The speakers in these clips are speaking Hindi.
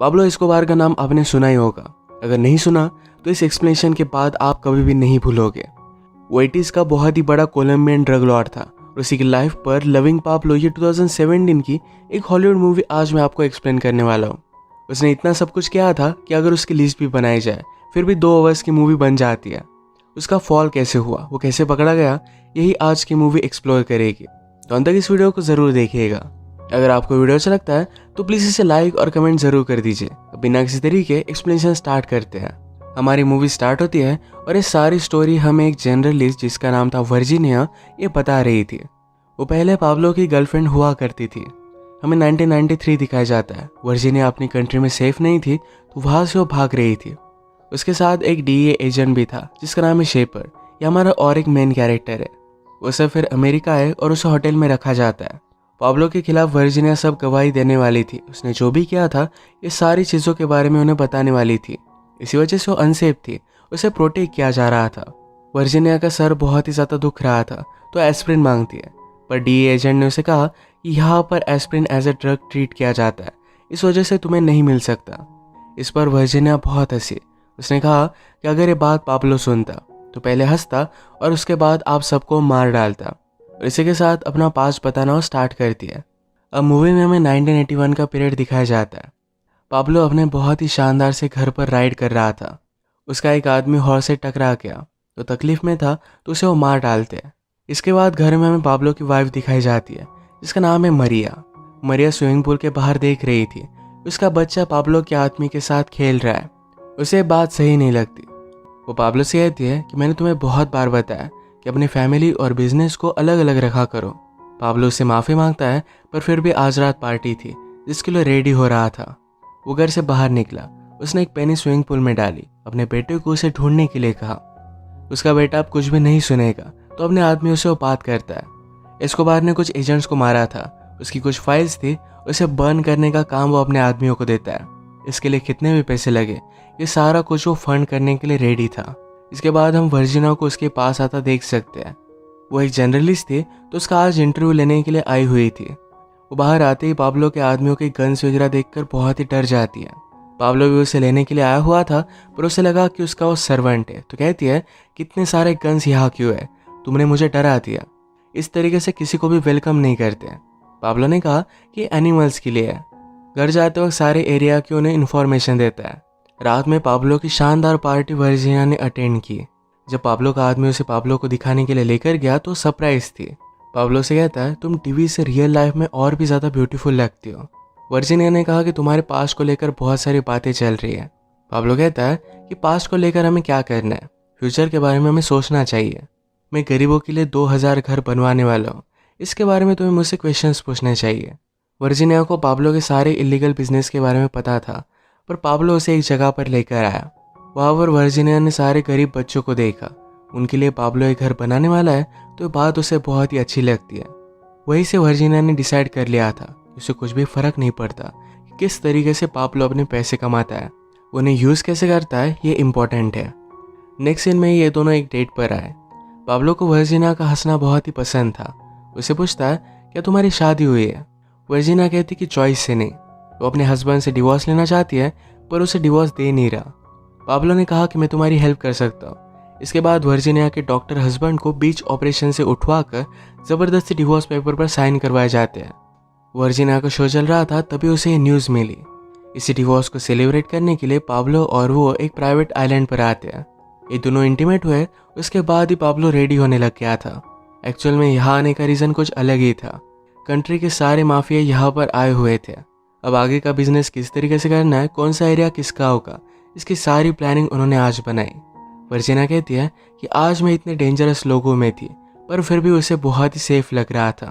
पाब्लो एस्कोबार का नाम आपने सुना ही होगा। अगर नहीं सुना तो इस एक्सप्लेनेशन के बाद आप कभी भी नहीं भूलोगे। वो 80s का बहुत ही बड़ा कोलंबियन ड्रग लॉर्ड था और उसी की लाइफ पर लविंग पाब्लो ये 2017 की एक हॉलीवुड मूवी आज मैं आपको एक्सप्लेन करने वाला हूँ। उसने इतना सब कुछ किया था कि अगर उसकी लिस्ट भी बनाई जाए फिर भी 2 आवर्स की मूवी बन जाती है। उसका फॉल कैसे हुआ, वो कैसे पकड़ा गया, यही आज की मूवी एक्सप्लोर करेगी। तो अंत तक इस वीडियो को ज़रूर देखिएगा। अगर आपको वीडियो अच्छा लगता है तो प्लीज़ इसे लाइक और कमेंट ज़रूर कर दीजिए। अब बिना किसी तरीके एक्सप्लेनेशन स्टार्ट करते हैं। हमारी मूवी स्टार्ट होती है और ये सारी स्टोरी हमें एक जर्नलिस्ट जिसका नाम था वर्जीनिया ये बता रही थी। वो पहले पाब्लो की गर्लफ्रेंड हुआ करती थी। हमें 1993 दिखाया जाता है। वर्जीनिया अपनी कंट्री में सेफ नहीं थी तो वहाँ से वो भाग रही थी। उसके साथ एक DEA एजेंट भी था जिसका नाम है शेपर। ये हमारा और एक मेन कैरेक्टर है। वो सब फिर अमेरिका आए और उसे होटल में रखा जाता है। पाब्लो के खिलाफ वर्जीनिया सब गवाही देने वाली थी। उसने जो भी किया था ये सारी चीज़ों के बारे में उन्हें बताने वाली थी। इसी वजह से वो अनसेफ थी, उसे प्रोटेक्ट किया जा रहा था। वर्जीनिया का सर बहुत ही ज़्यादा दुख रहा था तो एस्प्रिन मांगती है, पर DEA एजेंट ने उसे कहा कि यहाँ पर aspirin as a drug treat किया जाता है, इस वजह से तुम्हें नहीं मिल सकता। इस पर वर्जीनिया बहुत हंसी। उसने कहा कि अगर ये बात पाब्लो सुनता तो पहले हंसता और उसके बाद आप सबको मार डालता। और इसी के साथ अपना पास्ट बताना स्टार्ट करती है। अब मूवी में हमें 1981 का पीरियड दिखाया जाता है। पाब्लो अपने बहुत ही शानदार से घर पर राइड कर रहा था। उसका एक आदमी हॉर्स से टकरा गया तो तकलीफ में था तो उसे वो मार डालते हैं। इसके बाद घर में हमें पाब्लो की वाइफ दिखाई जाती है जिसका नाम है मरिया। मरिया स्विमिंग पूल के बाहर देख रही थी। उसका बच्चा पाब्लो के आदमी के साथ खेल रहा है। उसे बात सही नहीं लगती। वो पाब्लो से कहती है कि मैंने तुम्हें बहुत बार बताया कि अपनी फैमिली और बिजनेस को अलग अलग रखा करो। पाब्लो उससे माफ़ी मांगता है पर फिर भी आज रात पार्टी थी जिसके लिए रेडी हो रहा था। वो घर से बाहर निकला। उसने एक पेनी स्विमिंग पूल में डाली। अपने बेटे को उसे ढूंढने के लिए कहा। उसका बेटा अब कुछ भी नहीं सुनेगा तो अपने आदमियों से वो बात करता है। एस्कोबार ने कुछ एजेंट्स को मारा था। उसकी कुछ फाइल्स थी, उसे बर्न करने का काम वो अपने आदमियों को देता है। इसके लिए कितने भी पैसे लगे ये सारा कुछ वो फंड करने के लिए रेडी था। इसके बाद हम वर्जीनिया को उसके पास आता देख सकते हैं। वो एक जर्नलिस्ट थी तो उसका आज इंटरव्यू लेने के लिए आई हुई थी। वो बाहर आते ही पाब्लो के आदमियों के गन्स वगैरह देखकर बहुत ही डर जाती है। पाब्लो भी उसे लेने के लिए आया हुआ था पर उसे लगा कि उसका वो सर्वेंट है तो कहती है कितने सारे गन्स यहाँ क्यों है, तुमने मुझे डरा दिया। इस तरीके से किसी को भी वेलकम नहीं करते। पाब्लो ने कहा कि एनिमल्स के लिए है। घर जाते वक्त सारे एरिया की उन्हें इन्फॉर्मेशन देता है। रात में पाब्लो की शानदार पार्टी वर्जीनिया ने अटेंड की। जब पाब्लो का आदमी उसे पाब्लो को दिखाने के लिए लेकर गया तो सरप्राइज थी। पाब्लो से कहता है तुम टीवी से रियल लाइफ में और भी ज़्यादा ब्यूटीफुल लगती हो। वर्जीनिया ने कहा कि तुम्हारे पास्ट को लेकर बहुत सारी बातें चल रही है। पाब्लो कहता है कि पास्ट को लेकर हमें क्या करना है, फ्यूचर के बारे में हमें सोचना चाहिए। मैं गरीबों के लिए 2000 घर बनवाने वाला हूँ, इसके बारे में तुम्हें मुझसे क्वेश्चंस पूछने चाहिए। वर्जीनिया को पाब्लो के सारे इलीगल बिजनेस के बारे में पता था पर पाब्लो उसे एक जगह पर लेकर आया। वहाँ पर वर्जीनिया ने सारे गरीब बच्चों को देखा। उनके लिए पाब्लो एक घर बनाने वाला है तो बात उसे बहुत ही अच्छी लगती है। वहीं से वर्जीनिया ने डिसाइड कर लिया था कि उसे कुछ भी फर्क नहीं पड़ता कि किस तरीके से पाब्लो अपने पैसे कमाता है, उन्हें यूज़ कैसे करता है ये इम्पोर्टेंट है। नेक्स्ट सीन में ये दोनों एक डेट पर आए। पाब्लो को वर्जीनिया का हंसना बहुत ही पसंद था। उसे पूछता है क्या तुम्हारी शादी हुई है। वर्जीनिया कहती कि चॉइस से नहीं। वो अपने हस्बैंड से डिवोर्स लेना चाहती है पर उसे डिवोर्स दे नहीं रहा। पाब्लो ने कहा कि मैं तुम्हारी हेल्प कर सकता हूँ। इसके बाद वर्जीनिया के डॉक्टर हस्बैंड को बीच ऑपरेशन से उठवाकर ज़बरदस्ती डिवोर्स पेपर पर साइन करवाए जाते हैं। वर्जीनिया का शो चल रहा था तभी उसे ये न्यूज़ मिली। इसी डिवोर्स को सेलिब्रेट करने के लिए पाब्लो और वो एक प्राइवेट आइलैंड पर आते हैं। ये दोनों इंटीमेट हुए। उसके बाद ही पाब्लो रेडी होने लग गया था। एक्चुअल में यहाँ आने का रीज़न कुछ अलग ही था। कंट्री के सारे माफिया यहाँ पर आए हुए थे। अब आगे का बिजनेस किस तरीके से करना है, कौन सा एरिया किसका होगा, इसकी सारी प्लानिंग उन्होंने आज बनाई। वर्जीनिया कहती है कि आज मैं इतने डेंजरस लोगों में थी पर फिर भी उसे बहुत ही सेफ लग रहा था।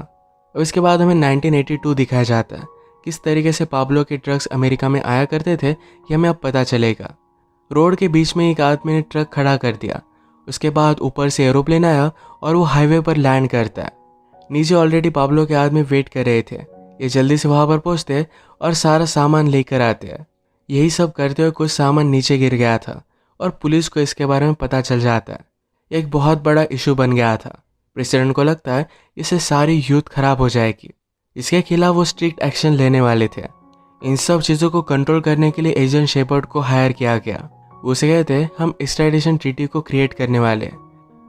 और इसके बाद हमें 1982 दिखाया जाता है। किस तरीके से पाब्लो के ट्रक्स अमेरिका में आया करते थे ये हमें अब पता चलेगा। रोड के बीच में एक आदमी ने ट्रक खड़ा कर दिया। उसके बाद ऊपर से एरोप्लेन आया और वो हाईवे पर लैंड करता है। नीचे ऑलरेडी पाब्लो के आदमी वेट कर रहे थे। ये जल्दी से वहाँ पर पहुँचते और सारा सामान लेकर आते हैं। यही सब करते हुए कुछ सामान नीचे गिर गया था और पुलिस को इसके बारे में पता चल जाता है। एक बहुत बड़ा इशू बन गया था। प्रेसिडेंट को लगता है इससे सारी यूथ खराब हो जाएगी। इसके खिलाफ वो स्ट्रिक्ट एक्शन लेने वाले थे। इन सब चीज़ों को कंट्रोल करने के लिए एजेंट शेपर्ड को हायर किया गया। उसे कहते हम एक्स्ट्राडिशन ट्रीटी को क्रिएट करने वाले हैं,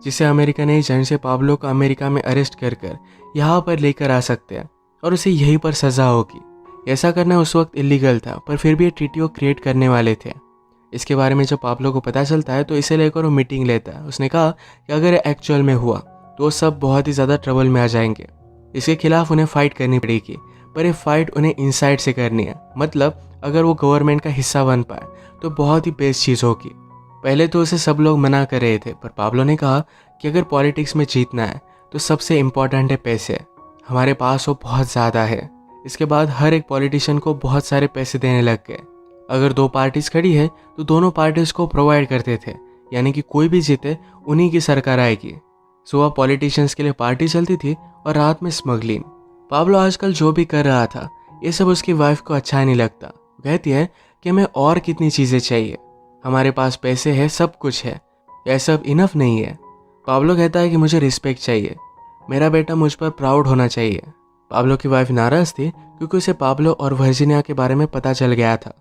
जिससे अमेरिकन एजेंट से पाब्लो को अमेरिका में अरेस्ट कर यहाँ पर लेकर आ सकते हैं और उसे यहीं पर सज़ा होगी। ऐसा करना उस वक्त इलीगल था, पर फिर भी ये ट्रीटी को क्रिएट करने वाले थे। इसके बारे में जब पाब्लो को पता चलता है तो इसे लेकर वो मीटिंग लेता है। उसने कहा कि अगर एक्चुअल में हुआ तो वो सब बहुत ही ज़्यादा ट्रबल में आ जाएंगे। इसके खिलाफ उन्हें फ़ाइट करनी पड़ेगी, पर ये फाइट उन्हें इनसाइड से करनी है। मतलब अगर वो गवर्नमेंट का हिस्सा बन पाए तो बहुत ही बेस्ट चीज़ होगी। पहले तो उसे सब लोग मना कर रहे थे, पर पाब्लो ने कहा कि अगर पॉलिटिक्स में जीतना है तो सबसे इम्पॉर्टेंट है पैसे। हमारे पास वो बहुत ज़्यादा है। इसके बाद हर एक पॉलिटिशियन को बहुत सारे पैसे देने लग गए। अगर दो पार्टीज खड़ी है तो दोनों पार्टीज को प्रोवाइड करते थे, यानी कि कोई भी जीते उन्हीं की सरकार आएगी। सुबह पॉलिटिशियंस के लिए पार्टी चलती थी और रात में स्मगलिंग। पाब्लो आजकल जो भी कर रहा था ये सब उसकी वाइफ को अच्छा नहीं लगता। वो कहती है कि हमें और कितनी चीज़ें चाहिए, हमारे पास पैसे है, सब कुछ है, यह सब इनफ नहीं है। पाब्लो कहता है कि मुझे रिस्पेक्ट चाहिए, मेरा बेटा मुझ पर प्राउड होना चाहिए। पाब्लो की वाइफ नाराज़ थी क्योंकि उसे पाब्लो और वर्जीनिया के बारे में पता चल गया था।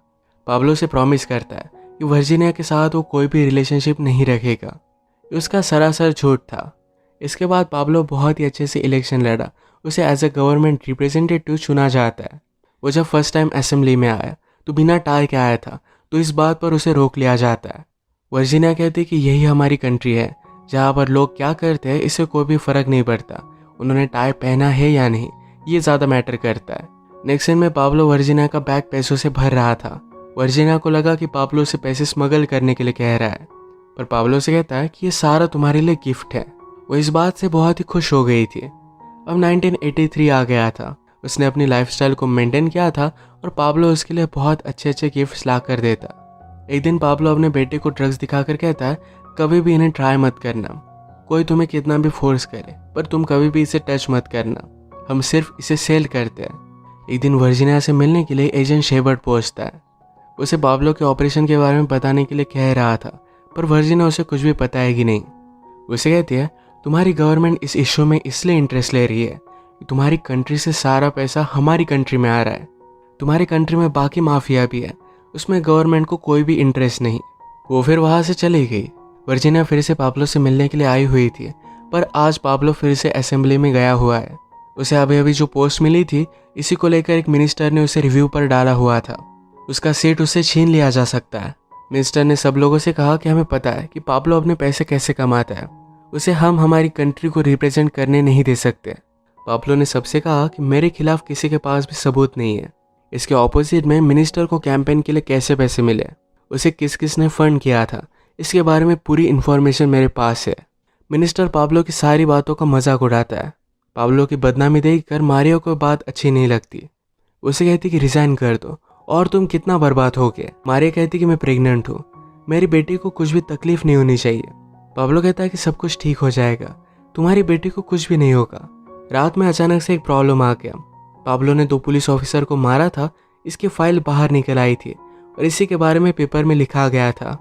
पाब्लो से प्रॉमिस करता है कि वर्जीनिया के साथ वो कोई भी रिलेशनशिप नहीं रखेगा। उसका सरासर झूठ था। इसके बाद पाब्लो बहुत ही अच्छे से इलेक्शन लड़ा। उसे एज ए गवर्नमेंट रिप्रेजेंटेटिव चुना जाता है। वो जब फर्स्ट टाइम असेंबली में आया तो बिना टाई के आया था, तो इस बात पर उसे रोक लिया जाता है। वर्जीनिया कहती कि यही हमारी कंट्री है जहाँ पर लोग क्या करते हैं इससे कोई भी फर्क नहीं पड़ता, उन्होंने टाई पहना है या नहीं ये ज़्यादा मैटर करता है। नेक्स्ट सीन में पाब्लो वर्जीनिया का बैग पैसों से भर रहा था। वर्जीनिया को लगा कि पाब्लो से पैसे स्मगल करने के लिए कह रहा है, पर पाब्लो से कहता है कि ये सारा तुम्हारे लिए गिफ्ट है। वो इस बात से बहुत ही खुश हो गई थी। अब 1983 आ गया था। उसने अपनी लाइफस्टाइल को मेंटेन किया था और पाब्लो उसके लिए बहुत अच्छे अच्छे गिफ्ट्स ला कर देता। एक दिन पाब्लो अपने बेटे को ड्रग्स दिखाकर कहता है कभी भी इन्हें ट्राई मत करना, कोई तुम्हें कितना भी फोर्स करे पर तुम कभी भी इसे टच मत करना, हम सिर्फ इसे सेल करते हैं। एक दिन वर्जीनिया से मिलने के लिए एजेंट शेपर्ड पहुंचता है। उसे पाब्लो के ऑपरेशन के बारे में बताने के लिए कह रहा था, पर वर्जीनिया उसे कुछ भी बताएगी नहीं। उसे कहती है तुम्हारी गवर्नमेंट इस इशू में इसलिए इंटरेस्ट ले रही है कि तुम्हारी कंट्री से सारा पैसा हमारी कंट्री में आ रहा है। तुम्हारी कंट्री में बाकी माफिया भी है, उसमें गवर्नमेंट को कोई भी इंटरेस्ट नहीं। वो फिर वहाँ से चली गई। वर्जीनिया फिर से पाब्लो से मिलने के लिए आई हुई थी, पर आज पाब्लो फिर से असेंबली में गया हुआ है। उसे अभी अभी जो पोस्ट मिली थी इसी को लेकर एक मिनिस्टर ने उसे रिव्यू पर डाला हुआ था। उसका सीट उससे छीन लिया जा सकता है। मिनिस्टर ने सब लोगों से कहा कि हमें पता है कि पाब्लो अपने पैसे कैसे कमाता है, उसे हम हमारी कंट्री को रिप्रेजेंट करने नहीं दे सकते। पाब्लो ने सबसे कहा कि मेरे खिलाफ किसी के पास भी सबूत नहीं है। इसके ऑपोजिट में मिनिस्टर को कैंपेन के लिए कैसे पैसे मिले, उसे किस किस ने फंड किया था, इसके बारे में पूरी इन्फॉर्मेशन मेरे पास है। मिनिस्टर पाब्लो की सारी बातों का मजाक उड़ाता है। पाब्लो की बदनामी देखकर मारियो को बात अच्छी नहीं लगती। उसे कहती कि रिजाइन कर दो और तुम कितना बर्बाद हो गए। मारियो कहती कि मैं प्रेग्नेंट हूँ, मेरी बेटी को कुछ भी तकलीफ नहीं होनी चाहिए। पाब्लो कहता है कि सब कुछ ठीक हो जाएगा, तुम्हारी बेटी को कुछ भी नहीं होगा। रात में अचानक से एक प्रॉब्लम आ गया। पाब्लो ने 2 पुलिस ऑफिसर को मारा था, इसकी फाइल बाहर निकल आई थी और इसी के बारे में पेपर में लिखा गया था।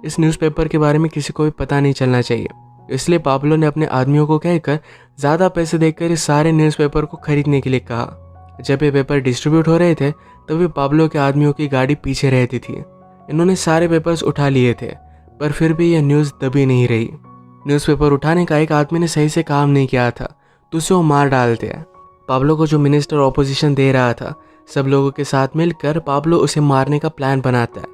इस न्यूज़पेपर के बारे में किसी को भी पता नहीं चलना चाहिए, इसलिए पाब्लो ने अपने आदमियों को कहकर ज़्यादा पैसे देकर इस सारे न्यूज़पेपर को खरीदने के लिए कहा। जब ये पेपर डिस्ट्रीब्यूट हो रहे थे तभी पाब्लो के आदमियों की गाड़ी पीछे रहती थी। इन्होंने सारे पेपर्स उठा लिए थे, पर फिर भी यह न्यूज़ दबी नहीं रही। न्यूज़पेपर उठाने का एक आदमी ने सही से काम नहीं किया था तो उसे वो मार डालते हैं। पाब्लो को जो मिनिस्टर ऑपोजिशन दे रहा था, सब लोगों के साथ मिलकर पाब्लो उसे मारने का प्लान बनाता है।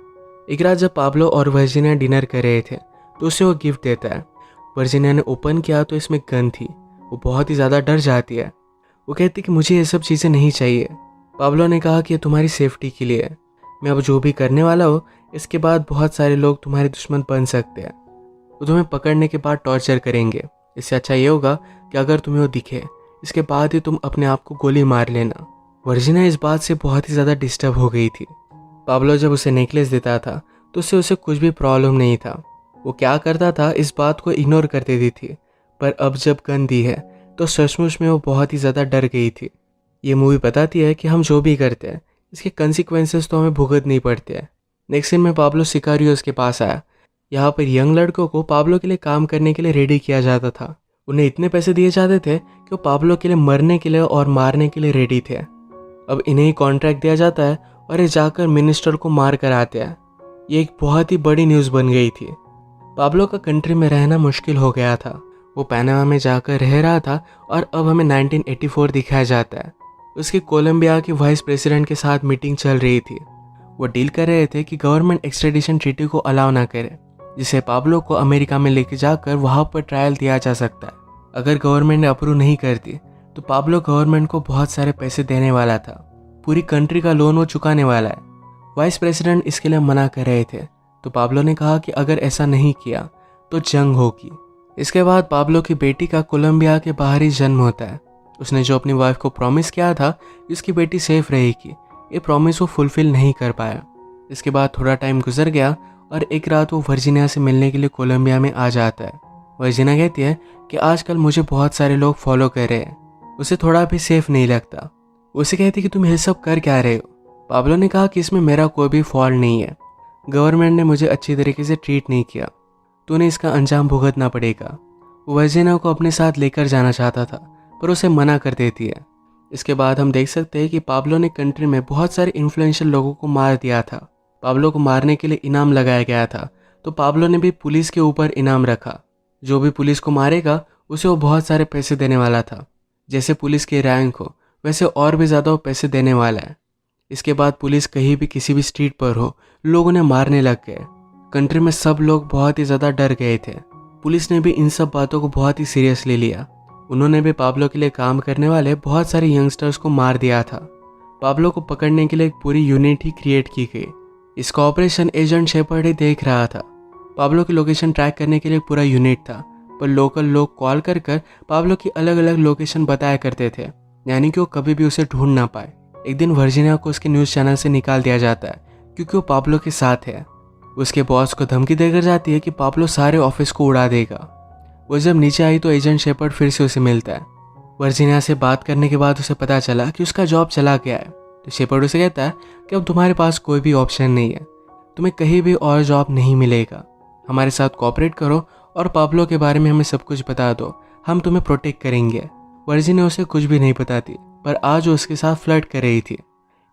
एक रात जब पाब्लो और वर्जीनिया डिनर कर रहे थे तो उसे वो गिफ्ट देता है। वर्जीनिया ने ओपन किया तो इसमें गन थी। वो बहुत ही ज़्यादा डर जाती है। वो कहती कि मुझे ये सब चीज़ें नहीं चाहिए। पाब्लो ने कहा कि ये तुम्हारी सेफ्टी के लिए है, मैं अब जो भी करने वाला हूँ इसके बाद बहुत सारे लोग तुम्हारे दुश्मन बन सकते हैं। वो तुम्हें पकड़ने के बाद टॉर्चर करेंगे, इससे अच्छा ये होगा कि अगर तुम्हें वो दिखे इसके बाद ही तुम अपने आप को गोली मार लेना। वर्जीनिया इस बात से बहुत ही ज़्यादा डिस्टर्ब हो गई थी। पाब्लो जब उसे नेकलेस देता था तो उससे उसे कुछ भी प्रॉब्लम नहीं था। वो क्या करता था इस बात को इग्नोर कर देती थी, पर अब जब गन दी है तो सचमुच में वो बहुत ही ज़्यादा डर गई थी। ये मूवी बताती है कि हम जो भी करते हैं इसके कंसिक्वेंसेस तो हमें भुगतने ही पड़ते हैं। नेक्स्ट सीन में पाब्लो सिकारियोस के पास आया। यहाँ पर यंग लड़कों को पाब्लो के लिए काम करने के लिए रेडी किया जाता था। उन्हें इतने पैसे दिए जाते थे कि वो पाब्लो के लिए मरने के लिए और मारने के लिए रेडी थे। अब इन्हें ही कॉन्ट्रैक्ट दिया जाता है और ये जाकर मिनिस्टर को मार कर आते हैं। ये एक बहुत ही बड़ी न्यूज़ बन गई थी। पाब्लो का कंट्री में रहना मुश्किल हो गया था। वो पनामा में जाकर रह रहा था और अब हमें 1984 दिखाया जाता है। उसकी कोलंबिया की वाइस प्रेसिडेंट के साथ मीटिंग चल रही थी। वो डील कर रहे थे कि गवर्नमेंट एक्सट्रेडिशन ट्रीटी को अलाउ ना करे, जिसे पाब्लो को अमेरिका में लेके जाकर वहाँ पर ट्रायल दिया जा सकता है। अगर गवर्नमेंट अप्रूव नहीं करती तो पाब्लो गवर्नमेंट को बहुत सारे पैसे देने वाला था। पूरी कंट्री का लोन वो चुकाने वाला है। वाइस प्रेसिडेंट इसके लिए मना कर रहे थे, तो पाब्लो ने कहा कि अगर ऐसा नहीं किया तो जंग होगी। इसके बाद पाब्लो की बेटी का कोलंबिया के बाहर ही जन्म होता है। उसने जो अपनी वाइफ को प्रॉमिस किया था कि उसकी बेटी सेफ रहेगी, ये प्रॉमिस वो फुलफिल नहीं कर पाया। इसके बाद थोड़ा टाइम गुजर गया और एक रात वो वर्जीनिया से मिलने के लिए कोलंबिया में आ जाता है। वर्जीनिया कहती है कि आजकल मुझे बहुत सारे लोग फॉलो कर रहे हैं, उसे थोड़ा भी सेफ नहीं लगता। उसे कहती कि तुम ये सब कर क्या रहे हो। पाब्लो ने कहा कि इसमें मेरा कोई भी फॉल्ट नहीं है, गवर्नमेंट ने मुझे अच्छी तरीके से ट्रीट नहीं किया, तूने इसका अंजाम भुगतना पड़ेगा। वो वर्जीनिया को अपने साथ लेकर जाना चाहता था पर उसे मना कर देती है। इसके बाद हम देख सकते हैं कि पाब्लो ने कंट्री में बहुत सारे इन्फ्लुएंशियल लोगों को मार दिया था। पाब्लो को मारने के लिए इनाम लगाया गया था, तो पाब्लो ने भी पुलिस के ऊपर इनाम रखा। जो भी पुलिस को मारेगा उसे वो बहुत सारे पैसे देने वाला था। जैसे पुलिस के रैंक हो वैसे और भी ज़्यादा वो पैसे देने वाला है। इसके बाद पुलिस कहीं भी किसी भी स्ट्रीट पर हो, लोग उन्हें मारने लग गए। कंट्री में सब लोग बहुत ही ज़्यादा डर गए थे। पुलिस ने भी इन सब बातों को बहुत ही सीरियसली लिया। उन्होंने भी पाब्लो के लिए काम करने वाले बहुत सारे यंगस्टर्स को मार दिया था। पाब्लो को पकड़ने के लिए एक पूरी यूनिट ही क्रिएट की गई। इसका ऑपरेशन एजेंट शेपर्ड ही देख रहा था। पाब्लो की लोकेशन ट्रैक करने के लिए एक पूरा यूनिट था, पर लोकल लोग कॉल कर कर पाब्लो की अलग अलग लोकेशन बताया करते थे, यानी कि वो कभी भी उसे ढूंढ ना पाए। एक दिन वर्जीनिया को उसके न्यूज़ चैनल से निकाल दिया जाता है क्योंकि वो पाब्लो के साथ है। उसके बॉस को धमकी देकर जाती है कि पाब्लो सारे ऑफिस को उड़ा देगा। वो जब नीचे आई तो एजेंट शेपर्ड फिर से उसे मिलता है। वर्जीनिया से बात करने के बाद उसे पता चला कि उसका जॉब चला गया है। तो शेपर्ड उसे कहता है कि अब तुम्हारे पास कोई भी ऑप्शन नहीं है, तुम्हें कहीं भी और जॉब नहीं मिलेगा। हमारे साथ कोऑपरेट करो और पाब्लो के बारे में हमें सब कुछ बता दो, हम तुम्हें प्रोटेक्ट करेंगे। वर्जीनिया उसे कुछ भी नहीं बताती, पर आज वो उसके साथ फ्लर्ट कर रही थी।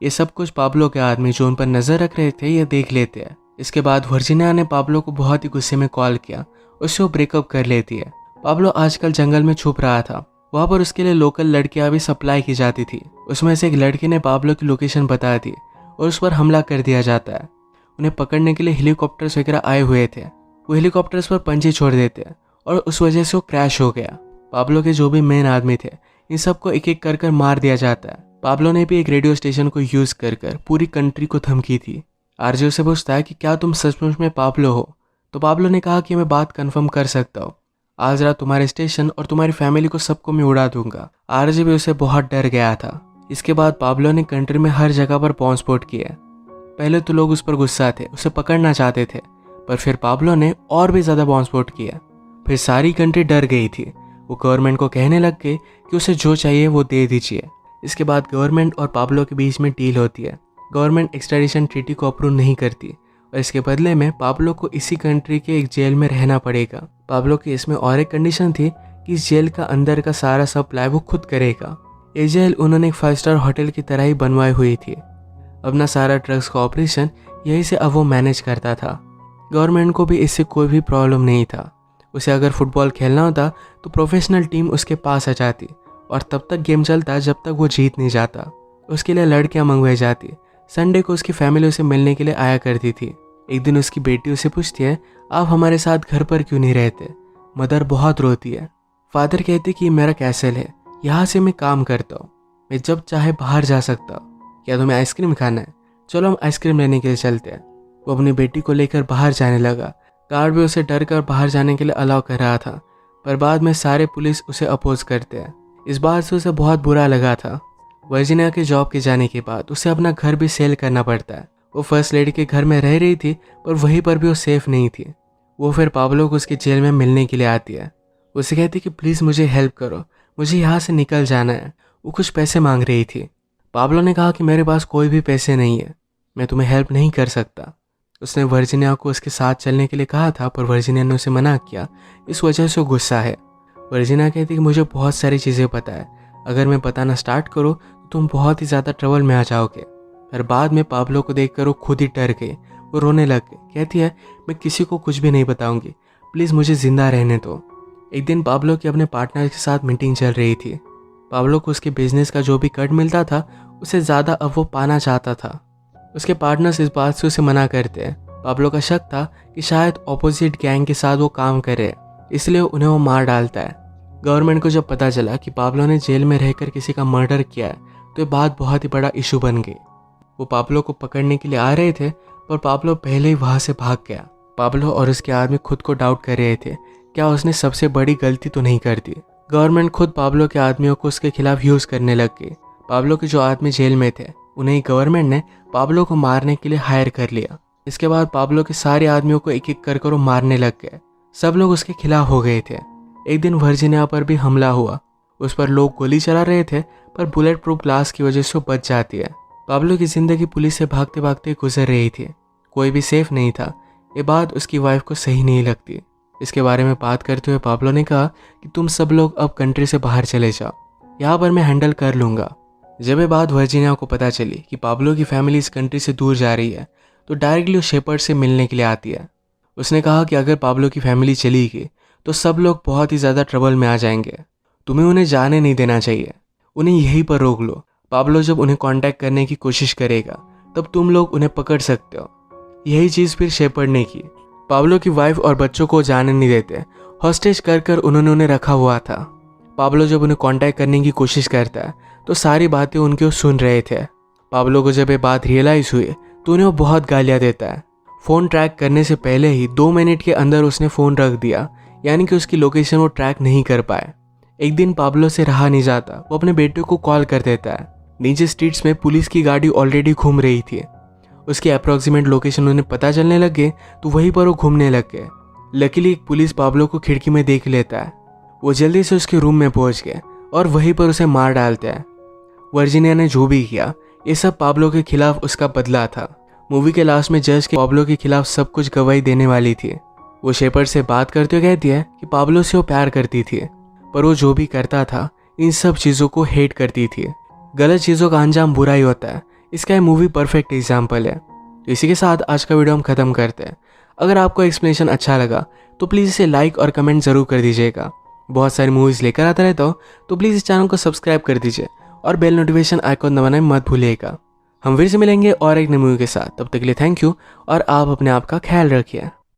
ये सब कुछ पाब्लो के आदमी जो उन पर नजर रख रहे थे ये देख लेते हैं। इसके बाद वर्जीनिया ने पाब्लो को बहुत ही गुस्से में कॉल किया, उससे वो ब्रेकअप कर लेती है। पाब्लो आजकल जंगल में छुप रहा था, वहाँ पर उसके लिए लोकल लड़कियाँ भी सप्लाई की जाती थी। उसमें से एक लड़की ने पाब्लो की लोकेशन बता दी और उस पर हमला कर दिया जाता है। उन्हें पकड़ने के लिए हेलीकॉप्टर्स वगैरह आए हुए थे। वो हेलीकॉप्टर्स पर पंछी छोड़ देते हैं और उस वजह से वो क्रैश हो गया। पाब्लो के जो भी मेन आदमी थे इन सबको एक एक कर मार दिया जाता है। पाब्लो ने भी एक रेडियो स्टेशन को यूज कर पूरी कंट्री को धमकी थी। आरजे उसे पूछता है कि क्या तुम सचमुच में पाब्लो हो। तो पाब्लो ने कहा कि मैं बात कंफर्म कर सकता हूँ, आज रात तुम्हारे स्टेशन और तुम्हारी फैमिली को सबको मैं उड़ा दूंगा। आरजे भी उसे बहुत डर गया था। इसके बाद पाब्लो ने कंट्री में हर जगह पर बॉम्ब स्फोट किए। पहले तो लोग उस पर गुस्सा थे, उसे पकड़ना चाहते थे, पर फिर पाब्लो ने और भी ज़्यादा बॉम्ब स्फोट किया। फिर सारी कंट्री डर गई थी। वो गवर्नमेंट को कहने लग गए कि उसे जो चाहिए वो दे दीजिए। इसके बाद गवर्नमेंट और पाब्लो के बीच में डील होती है। गवर्नमेंट एक्सट्रेडिशन ट्रीटी को अप्रूव नहीं करती और इसके बदले में पाब्लो को इसी कंट्री के एक जेल में रहना पड़ेगा। पाब्लो की इसमें और एक कंडीशन थी कि इस जेल का अंदर का सारा सप्लाई वो खुद करेगा। ये जेल उन्होंने एक 5 स्टार होटल की तरह ही बनवाई हुई थी। अपना सारा ड्रग्स का ऑपरेशन यहीं से अब वो मैनेज करता था। गवर्नमेंट को भी इससे कोई भी प्रॉब्लम नहीं था। उसे अगर फुटबॉल खेलना होता तो प्रोफेशनल टीम उसके पास आ जाती और तब तक गेम चलता जब तक वो जीत नहीं जाता। उसके लिए लड़कियां मंगवाई जाती। संडे को उसकी फैमिली उसे मिलने के लिए आया करती थी। एक दिन उसकी बेटी उसे पूछती है, आप हमारे साथ घर पर क्यों नहीं रहते। मदर बहुत रोती है। फादर कहते कि ये मेरा कैसल है, यहाँ से मैं काम करता हूँ, मैं जब चाहे बाहर जा सकता हूँ। क्या तुम्हें आइसक्रीम खाना है, चलो हम आइसक्रीम लेने के लिए चलते हैं। वो अपनी बेटी को लेकर बाहर जाने लगा। गार्ड भी उसे डर कर बाहर जाने के लिए अलाउ कर रहा था, पर बाद में सारे पुलिस उसे अपोज करते हैं। इस बात से उसे बहुत बुरा लगा था। वर्जीनिया के जॉब के जाने के बाद उसे अपना घर भी सेल करना पड़ता है। वो फर्स्ट लेडी के घर में रह रही थी, पर वहीं पर भी वो सेफ नहीं थी। वो फिर पाब्लो को उसके जेल में मिलने के लिए आती है। उसे कहती कि प्लीज़ मुझे हेल्प करो, मुझे यहाँ से निकल जाना है। वो कुछ पैसे मांग रही थी। पाब्लो ने कहा कि मेरे पास कोई भी पैसे नहीं है, मैं तुम्हें हेल्प नहीं कर सकता। उसने वर्जीनिया को उसके साथ चलने के लिए कहा था, पर वर्जीनिया ने उसे मना किया। इस वजह से वो गुस्सा है। वर्जीनिया कहती कि मुझे बहुत सारी चीज़ें पता है, अगर मैं बताना स्टार्ट करूँ तो तुम बहुत ही ज़्यादा ट्रबल में आ जाओगे। पर बाद में पाब्लो को देखकर वो खुद ही डर गई। वो रोने लग गई। कहती है, मैं किसी को कुछ भी नहीं बताऊंगी, प्लीज़ मुझे ज़िंदा रहने दो। एक दिन पाब्लो की अपने पार्टनर के साथ मीटिंग चल रही थी। पाब्लो को उसके बिजनेस का जो भी कट मिलता था उससे ज़्यादा अब वो पाना चाहता था। उसके पार्टनर्स इस बात से उसे मना करते हैं। पाब्लो का शक था कि शायद ऑपोजिट गैंग के साथ वो काम करे, इसलिए उन्हें वो मार डालता है। गवर्नमेंट को जब पता चला कि पाब्लो ने जेल में रहकर किसी का मर्डर किया है तो ये बात बहुत ही बड़ा इशू बन गई। वो पाब्लो को पकड़ने के लिए आ रहे थे पर पाब्लो पहले ही वहाँ से भाग गया। पाब्लो और उसके आदमी खुद को डाउट कर रहे थे, क्या उसने सबसे बड़ी गलती तो नहीं कर दी। गवर्नमेंट खुद पाब्लो के आदमियों को उसके खिलाफ यूज़ करने लग गई। पाब्लो के जो आदमी जेल में थे उन्हें गवर्नमेंट ने पाब्लो को मारने के लिए हायर कर लिया। इसके बाद पाब्लो के सारे आदमियों को एक एक कर वो मारने लग गए। सब लोग उसके खिलाफ हो गए थे। एक दिन वर्जीनिया पर भी हमला हुआ। उस पर लोग गोली चला रहे थे पर बुलेट प्रूफ ग्लास की वजह से वो बच जाती है। पाब्लो की जिंदगी पुलिस से भागते भागते गुजर रही थी। कोई भी सेफ नहीं था। ये बात उसकी वाइफ को सही नहीं लगती। इसके बारे में बात करते हुए पाब्लो ने कहा कि तुम सब लोग अब कंट्री से बाहर चले जाओ, यहाँ पर मैं हैंडल कर लूँगा। जब ये बात वर्जीनिया को पता चली कि पाब्लो की फैमिली इस कंट्री से दूर जा रही है तो डायरेक्टली वो शेपर्ड से मिलने के लिए आती है। उसने कहा कि अगर पाब्लो की फैमिली चली गई तो सब लोग बहुत ही ज़्यादा ट्रबल में आ जाएंगे। तुम्हें उन्हें जाने नहीं देना चाहिए, उन्हें यहीं पर रोक लो। पाब्लो जब उन्हें कांटेक्ट करने की कोशिश करेगा तब तुम लोग उन्हें पकड़ सकते हो। यही चीज़ फिर शेपर्ड ने की। पाब्लो की वाइफ और बच्चों को जाने नहीं देते, हॉस्टेज कर कर उन्होंने उन्हें रखा हुआ था। पाब्लो जब उन्हें कांटेक्ट करने की कोशिश करता है तो सारी बातें उनके वो सुन रहे थे। पाब्लो को जब ये बात रियलाइज़ हुई तो उन्हें वो बहुत गालियाँ देता है। फ़ोन ट्रैक करने से पहले ही 2 मिनट के अंदर उसने फ़ोन रख दिया, यानी कि उसकी लोकेशन वो ट्रैक नहीं कर पाए। एक दिन पाब्लो से रहा नहीं जाता, वो अपने बेटे को कॉल कर देता है। नीचे स्ट्रीट्स में पुलिस की गाड़ी ऑलरेडी घूम रही थी। उसकी अप्रॉक्सीमेट लोकेशन उन्हें पता चलने लग गए तो वहीं पर वो घूमने लग गए। लकीली एक पुलिस पाब्लो को खिड़की में देख लेता है। वो जल्दी से उसके रूम में पहुंच गए और वहीं पर उसे मार डालते हैं। वर्जीनिया ने जो भी किया ये सब पाब्लो के खिलाफ उसका बदला था। मूवी के लास्ट में जज के पाब्लो के खिलाफ सब कुछ गवाही देने वाली थी। वो शेपर्ड से बात करते हुए कहती है कि पाब्लो से वो प्यार करती थी पर वो जो भी करता था इन सब चीज़ों को हेट करती थी। गलत चीज़ों का अंजाम बुरा ही होता है। इसका ये मूवी परफेक्ट एग्जाम्पल है। तो इसी के साथ आज का वीडियो हम ख़त्म करते हैं। अगर आपको एक्सप्लेनेशन अच्छा लगा तो प्लीज़ इसे लाइक और कमेंट ज़रूर कर दीजिएगा। बहुत सारी मूवीज़ लेकर आता रहता हूँ तो प्लीज़ इस चैनल को सब्सक्राइब कर दीजिए और बेल नोटिफिकेशन आइकॉन दबाना मत भूलिएगा। हम फिर से मिलेंगे और एक नई मूवी के साथ। तब तक के लिए थैंक यू और आप अपने आप का ख्याल रखिए।